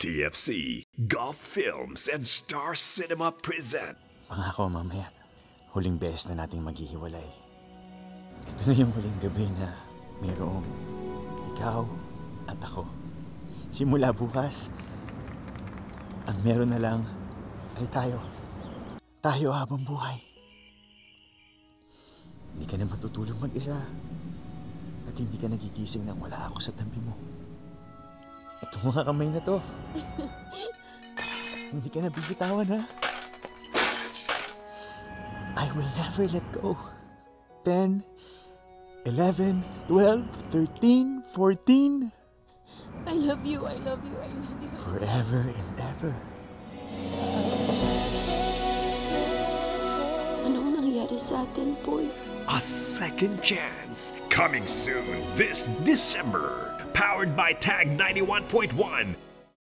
TFC, Gulf Films, and Star Cinema present. Pangako mamaya, huling beses na nating maghihiwalay. Ito na yung huling gabi na mayroong ikaw at ako. Simula bukas, ang meron na lang ay tayo. Tayo habang buhay. Hindi ka na matutulog mag-isa at hindi ka nagigising nang wala ako sa tabi mo. Itong mga kamay na to, hindi ka na bibitawan, ha? I will never let go. 10, 11, 12, 13, 14. I love you, I love you, I love you. Forever and ever. Anong nangyari sa atin, Paul? A Second Chance, coming soon this December. Powered by Tag 91.1.